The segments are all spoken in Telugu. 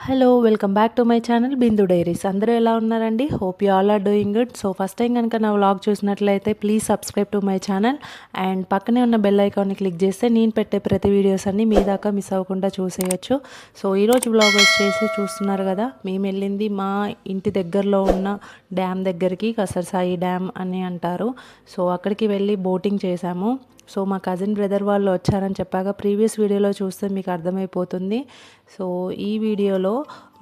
Hello welcome back to my channel Bindu diaries. అందరూ ఎలా ఉన్నారండి? Hope you all are doing good. So first time కనుక నా వ్లాగ్ చూసినట్లయితే please subscribe to my channel and పక్కనే ఉన్న బెల్ ఐకాన్ని క్లిక్ చేస్తే నేను పెట్టే ప్రతి వీడియోస్ అన్నీ మీ దాకా మిస్ అవ్వకుండా చూసేయచ్చు. సో ఈరోజు వ్లాగ్ వచ్చేసి చూస్తున్నారు కదా, మేము వెళ్ళింది మా ఇంటి దగ్గరలో ఉన్న డ్యామ్ దగ్గరికి, కసర్సాయి డ్యామ్ అని అంటారు. సో అక్కడికి వెళ్ళి బోటింగ్ చేశాము. సో మా కజిన్ బ్రదర్ వాళ్ళు వచ్చారని చెప్పాక ప్రీవియస్ వీడియోలో చూస్తే మీకు అర్థమైపోతుంది. సో ఈ వీడియోలో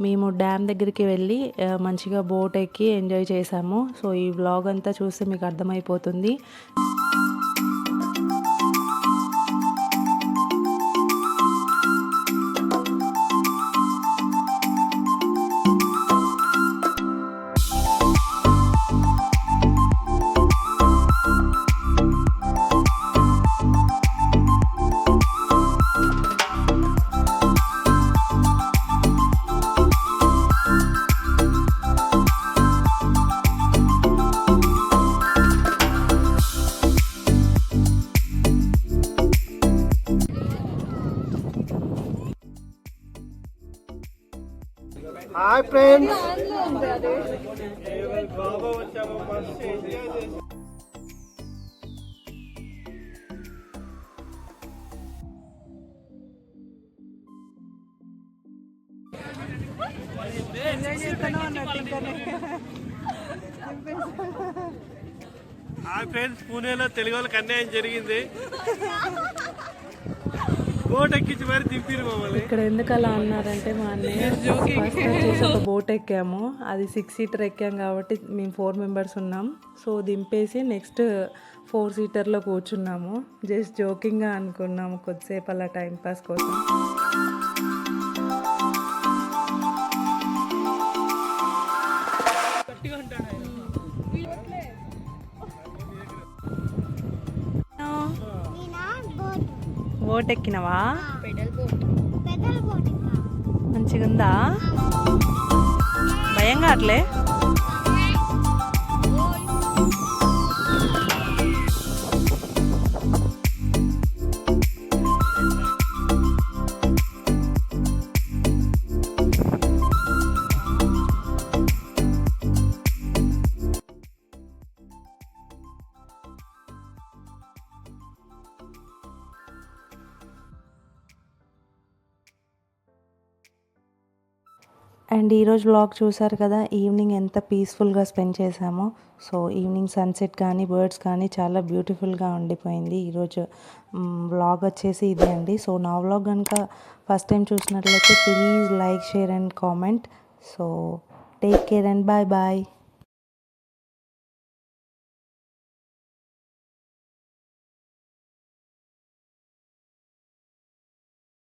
మేము డ్యామ్ దగ్గరికి వెళ్ళి మంచిగా బోట్ ఎక్కి ఎంజాయ్ చేసాము. సో ఈ వ్లాగ్ అంతా చూస్తే మీకు అర్థమైపోతుంది. హాయ్ ఫ్రెండ్స్, పూణేలో తెలుగు వాళ్ళకి అన్యాయం జరిగింది. బోట్ ఎక్కించి మరి దింపిరు మమ్మల్ని. ఇక్కడ ఎందుకు అలా అన్నారంటే, మా అన్నయ్య ఫస్ట్ ఒక బోట్ ఎక్కాము, అది 6 సీటర్ ఎక్కాం కాబట్టి మేము 4 మెంబర్స్ ఉన్నాం. సో దింపేసి నెక్స్ట్ 4 సీటర్లో కూర్చున్నాము. జస్ట్ జోకింగ్గా అనుకున్నాము కొద్దిసేపు అలా టైంపాస్ కోసం. బోట్ ఎక్కినవా? మంచిగా ఉందా? భయంగా అట్లే అండ్ ఈరోజు వ్లాగ్ చూసారు కదా, ఈవినింగ్ ఎంత పీస్ఫుల్గా స్పెండ్ చేసామో. సో ఈవినింగ్ సన్సెట్ కానీ బర్డ్స్ కానీ చాలా బ్యూటిఫుల్గా ఉండిపోయింది. ఈరోజు వ్లాగ్ వచ్చేసి ఇదే అండి. సో నా వ్లాగ్ కనుక ఫస్ట్ టైం చూసినట్లయితే please like, share and comment. So take care and bye bye.